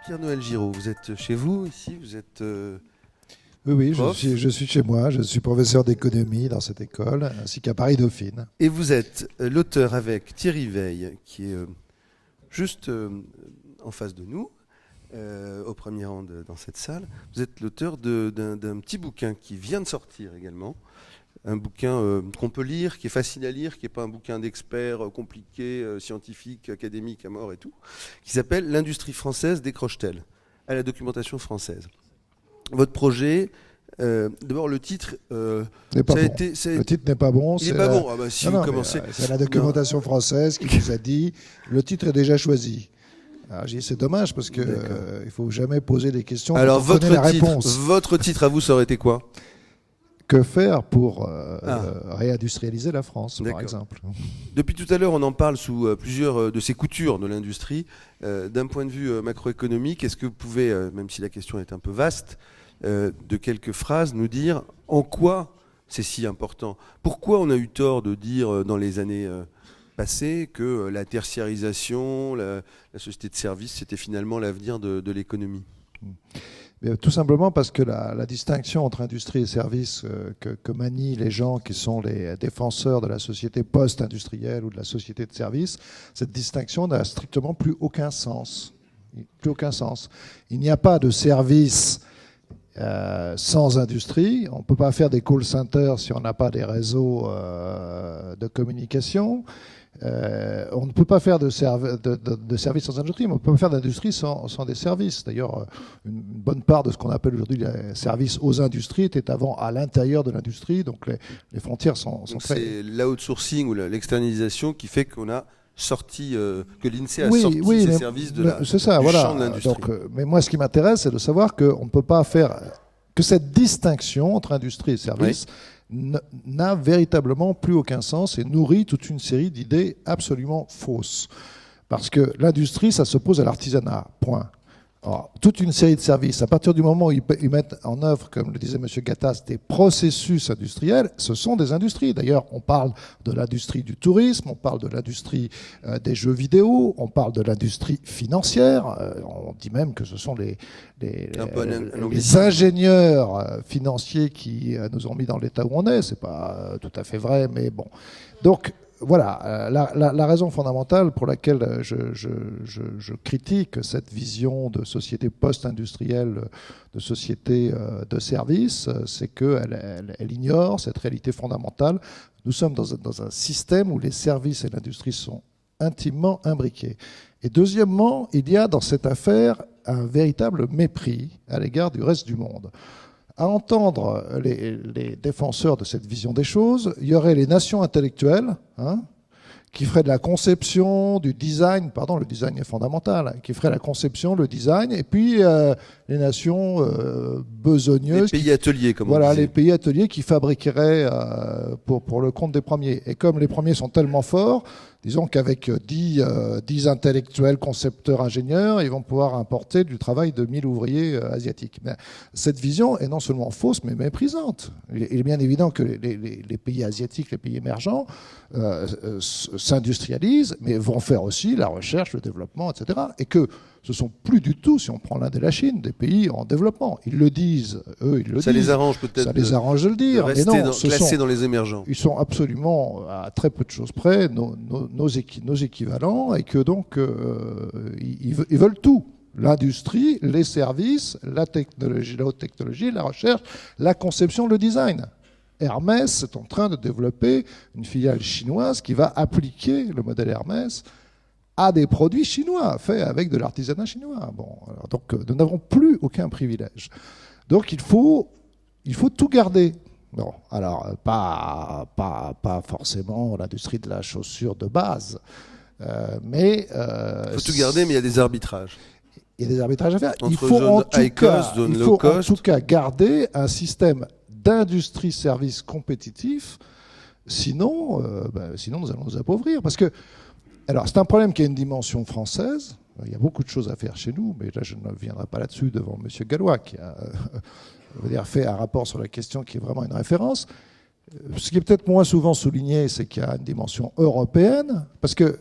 Pierre-Noël Giraud, vous êtes chez vous, ici, vous êtes Oui, prof. je suis chez moi, je suis professeur d'économie dans cette école, ainsi qu'à Paris-Dauphine. Et vous êtes l'auteur avec Thierry Veil, qui est juste en face de nous, au premier rang dans cette salle. Vous êtes l'auteur d'un petit bouquin qui vient de sortir également. Un bouquin qu'on peut lire, qui est facile à lire, qui n'est pas un bouquin d'experts compliqué, scientifique, académique à mort et tout, qui s'appelle « L'industrie française décroche-t-elle ?» à la documentation française. Votre projet, d'abord le titre... N'est pas bon. Le titre n'est pas bon. Il n'est pas bon. Ah bah, si vous commencez... c'est la documentation française qui nous a dit « le titre est déjà choisi ». Alors, j'ai dit, c'est dommage parce qu'il ne faut jamais poser des questions Alors, pour donner la réponse. Votre titre à vous, ça aurait été quoi ? Que faire pour réindustrialiser la France, par exemple. Depuis tout à l'heure, on en parle sous plusieurs de ces coutures de l'industrie. D'un point de vue macroéconomique, est-ce que vous pouvez, même si la question est un peu vaste, de quelques phrases, nous dire en quoi c'est si important ? Pourquoi on a eu tort de dire dans les années passées que la tertiarisation, la société de services, c'était finalement l'avenir de l'économie ? Tout simplement parce que la distinction entre industrie et service que manient les gens qui sont les défenseurs de la société post-industrielle ou de la société de service, cette distinction n'a strictement plus aucun sens. Plus aucun sens. Il n'y a pas de service sans industrie. On ne peut pas faire des call centers si on n'a pas des réseaux de communication. On ne peut pas faire de services sans industrie, mais on ne peut pas faire d'industrie sans des services. D'ailleurs, une bonne part de ce qu'on appelle aujourd'hui les services aux industries était avant à l'intérieur de l'industrie, donc les frontières sont très... C'est l'outsourcing ou l'externalisation qui fait qu'on a sorti, que l'INSEE a sorti ses services de c'est ça, du voilà. champ de l'industrie. Donc, mais moi, ce qui m'intéresse, c'est de savoir qu'on ne peut pas faire... que cette distinction entre industrie et service... Oui. N'a véritablement plus aucun sens et nourrit toute une série d'idées absolument fausses. Parce que l'industrie, ça s'oppose à l'artisanat, point. Alors, toute une série de services, à partir du moment où ils mettent en œuvre, comme le disait M. Gattaz, des processus industriels, ce sont des industries. D'ailleurs, on parle de l'industrie du tourisme, on parle de l'industrie des jeux vidéo, on parle de l'industrie financière, on dit même que ce sont les ingénieurs financiers qui nous ont mis dans l'état où on est. C'est pas tout à fait vrai, mais bon. Donc, voilà, la raison fondamentale pour laquelle je critique cette vision de société post-industrielle, de société de services, c'est qu'elle ignore cette réalité fondamentale. Nous sommes dans un système où les services et l'industrie sont intimement imbriqués. Et deuxièmement, il y a dans cette affaire un véritable mépris à l'égard du reste du monde. À entendre les défenseurs de cette vision des choses, il y aurait les nations intellectuelles, qui feraient de la conception, du design, pardon, le design est fondamental, qui feraient la conception, le design, et puis les nations besogneuses... Les pays ateliers, comme on Voilà, disait. les pays ateliers qui fabriqueraient pour le compte des premiers. Et comme les premiers sont tellement forts, disons qu'avec 10 intellectuels, concepteurs, ingénieurs, ils vont pouvoir importer du travail de 1000 ouvriers asiatiques. Mais cette vision est non seulement fausse, mais méprisante. Il est bien évident que les pays asiatiques, les pays émergents, s'industrialisent, mais vont faire aussi la recherche, le développement, etc. Et que ce ne sont plus du tout, si on prend l'Inde et la Chine, des pays en développement. Ils le disent, eux, ils le disent. Ça les arrange peut-être. Ça les arrange de le dire. De rester mais non, classés dans les émergents. Ils sont absolument, à très peu de choses près, nos équivalents, et que donc, ils veulent tout. L'industrie, les services, la technologie, la haute technologie, la recherche, la conception, le design. Hermès est en train de développer une filiale chinoise qui va appliquer le modèle Hermès à des produits chinois, faits avec de l'artisanat chinois. Bon, alors, donc nous n'avons plus aucun privilège. Donc il faut tout garder. Bon, alors pas forcément l'industrie de la chaussure de base, mais... il faut tout garder, mais il y a des arbitrages. Il y a des arbitrages à faire. Entre il faut en tout cas garder un système d'industrie-service compétitif, sinon nous allons nous appauvrir. Parce que, alors c'est un problème qui a une dimension française, il y a beaucoup de choses à faire chez nous, mais là je ne viendrai pas là-dessus devant M. Gallois, qui a fait un rapport sur la question qui est vraiment une référence. Ce qui est peut-être moins souvent souligné, c'est qu'il y a une dimension européenne, parce que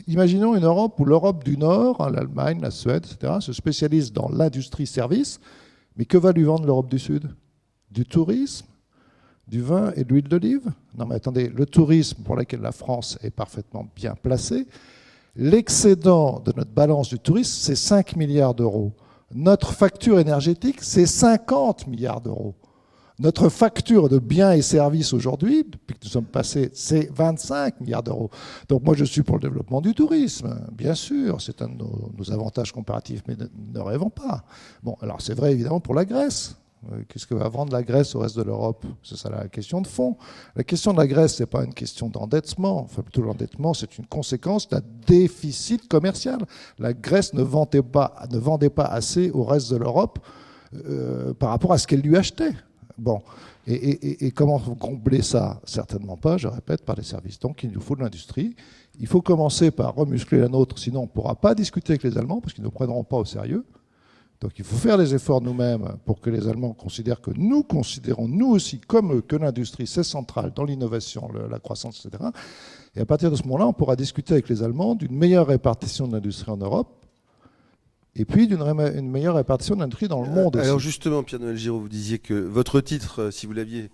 imaginons une Europe où l'Europe du Nord, hein, l'Allemagne, la Suède, etc., se spécialise dans l'industrie-service, mais que va lui vendre l'Europe du Sud? Du tourisme, du vin et de l'huile d'olive? Non mais attendez, le tourisme pour lequel la France est parfaitement bien placée, l'excédent de notre balance du tourisme, c'est 5 milliards d'euros. Notre facture énergétique, c'est 50 milliards d'euros. Notre facture de biens et services aujourd'hui, depuis que nous sommes passés, c'est 25 milliards d'euros. Donc moi, je suis pour le développement du tourisme, bien sûr, c'est un de nos avantages comparatifs, mais ne rêvons pas. Bon, alors c'est vrai évidemment pour la Grèce. Qu'est-ce que va vendre la Grèce au reste de l'Europe? C'est ça la question de fond. La question de la Grèce, ce n'est pas une question d'endettement. Enfin, plutôt l'endettement, c'est une conséquence d'un déficit commercial. La Grèce ne vendait pas assez au reste de l'Europe par rapport à ce qu'elle lui achetait. Bon. Et comment combler ça? Certainement pas, je répète, par les services. Donc il nous faut de l'industrie. Il faut commencer par remuscler la nôtre, sinon on ne pourra pas discuter avec les Allemands, parce qu'ils ne nous prendront pas au sérieux. Donc il faut faire les efforts nous-mêmes pour que les Allemands considèrent que nous considérons, nous aussi, comme eux, que l'industrie, c'est central dans l'innovation, la croissance, etc. Et à partir de ce moment-là, on pourra discuter avec les Allemands d'une meilleure répartition de l'industrie en Europe, et puis d'une meilleure répartition de l'industrie dans le monde aussi. Alors justement, Pierre-Noël Giraud, vous disiez que votre titre, si vous l'aviez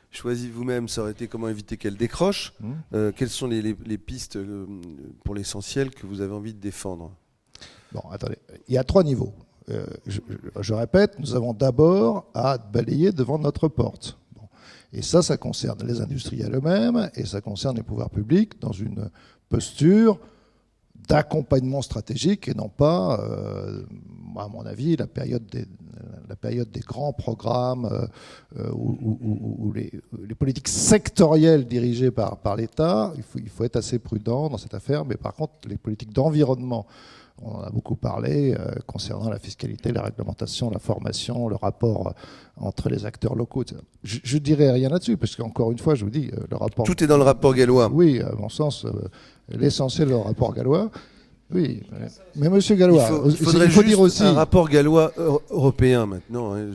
choisi vous-même, ça aurait été « Comment éviter qu'elle décroche ». Quelles sont les pistes, pour l'essentiel, que vous avez envie de défendre? Bon, attendez, il y a 3 niveaux. Je répète, nous avons d'abord à balayer devant notre porte. Bon. Et ça concerne les industriels eux-mêmes et ça concerne les pouvoirs publics dans une posture d'accompagnement stratégique et non pas, à mon avis, la période des grands programmes où les politiques sectorielles dirigées par l'État, il faut être assez prudent dans cette affaire, mais par contre, les politiques d'environnement, on en a beaucoup parlé concernant la fiscalité, la réglementation, la formation, le rapport entre les acteurs locaux, etc. Je ne dirais rien là-dessus, parce qu'encore une fois, je vous dis, le rapport... Tout est dans le rapport Gallois. Oui, à mon sens, l'essentiel du rapport Gallois. Oui, mais monsieur Gallois, il faudrait il faut juste dire aussi un rapport Gallois européen maintenant. Hein,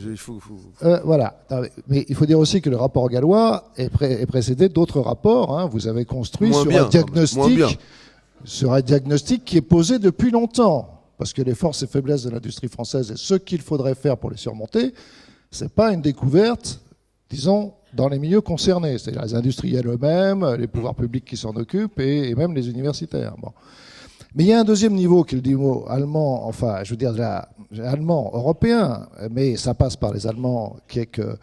voilà, mais il faut dire aussi que le rapport Gallois est précédé d'autres rapports. Hein. Vous avez construit sur un diagnostic qui est posé depuis longtemps, parce que les forces et faiblesses de l'industrie française et ce qu'il faudrait faire pour les surmonter, c'est pas une découverte, disons, dans les milieux concernés, c'est-à-dire les industriels eux-mêmes, les pouvoirs publics qui s'en occupent et même les universitaires. Bon. Mais il y a un deuxième niveau qui est le niveau allemand, enfin, je veux dire allemand, européen, mais ça passe par les Allemands, qui est que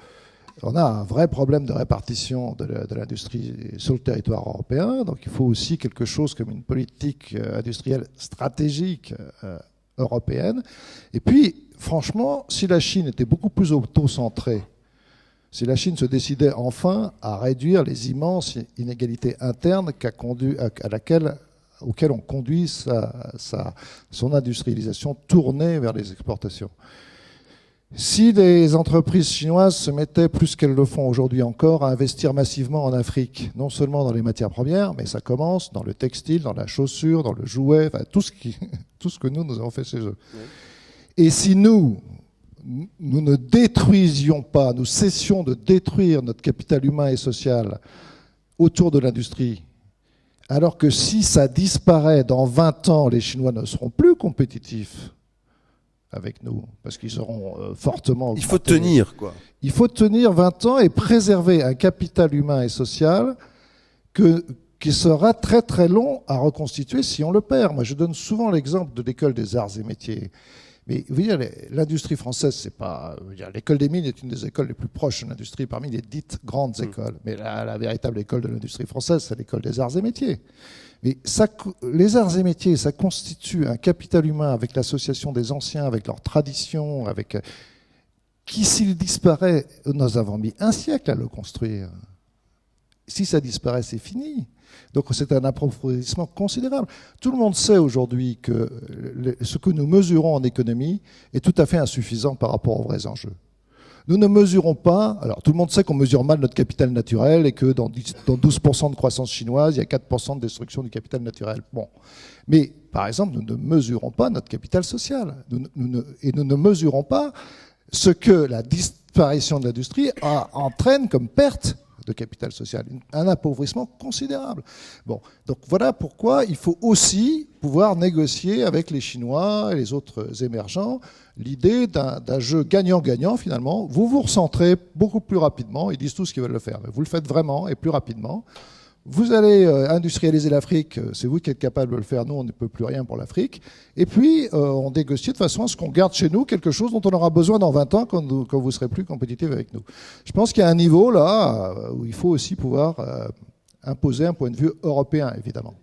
on a un vrai problème de répartition de l'industrie sur le territoire européen. Donc il faut aussi quelque chose comme une politique industrielle stratégique européenne. Et puis, franchement, si la Chine était beaucoup plus auto-centrée, si la Chine se décidait enfin à réduire les immenses inégalités internes auxquelles on conduit son industrialisation tournée vers les exportations. Si les entreprises chinoises se mettaient, plus qu'elles le font aujourd'hui encore, à investir massivement en Afrique, non seulement dans les matières premières, mais ça commence dans le textile, dans la chaussure, dans le jouet, enfin, tout ce que nous avons fait chez eux. Oui. Et si nous ne détruisions pas, nous cessions de détruire notre capital humain et social autour de l'industrie, alors que si ça disparaît dans 20 ans, les Chinois ne seront plus compétitifs avec nous, parce qu'ils seront fortement augmentés. Il faut tenir, quoi. Il faut tenir 20 ans et préserver un capital humain et social qui sera très très long à reconstituer si on le perd. Moi, je donne souvent l'exemple de l'école des arts et métiers. Mais vous voyez, l'industrie française, c'est pas... L'école des mines est une des écoles les plus proches de l'industrie parmi les dites grandes écoles. Mais la véritable école de l'industrie française, c'est l'école des arts et métiers. Mais les arts et métiers, ça constitue un capital humain avec l'association des anciens, avec leurs traditions, qui, s'il disparaît, nous avons mis un siècle à le construire. Si ça disparaît, c'est fini. Donc c'est un approfondissement considérable. Tout le monde sait aujourd'hui que ce que nous mesurons en économie est tout à fait insuffisant par rapport aux vrais enjeux. Nous ne mesurons pas, alors tout le monde sait qu'on mesure mal notre capital naturel et que dans 12% de croissance chinoise, il y a 4% de destruction du capital naturel. Bon. Mais par exemple, nous ne mesurons pas notre capital social. Nous ne mesurons pas ce que la disparition de l'industrie entraîne comme perte de capital social, un appauvrissement considérable. Bon, donc voilà pourquoi il faut aussi pouvoir négocier avec les Chinois et les autres émergents l'idée d'un jeu gagnant-gagnant finalement. Vous vous recentrez beaucoup plus rapidement, ils disent tous qu'ils veulent le faire, mais vous le faites vraiment et plus rapidement. Vous allez industrialiser l'Afrique, c'est vous qui êtes capable de le faire, nous on ne peut plus rien pour l'Afrique. Et puis on négocie de façon à ce qu'on garde chez nous quelque chose dont on aura besoin dans 20 ans quand vous serez plus compétitif avec nous. Je pense qu'il y a un niveau là où il faut aussi pouvoir imposer un point de vue européen, évidemment.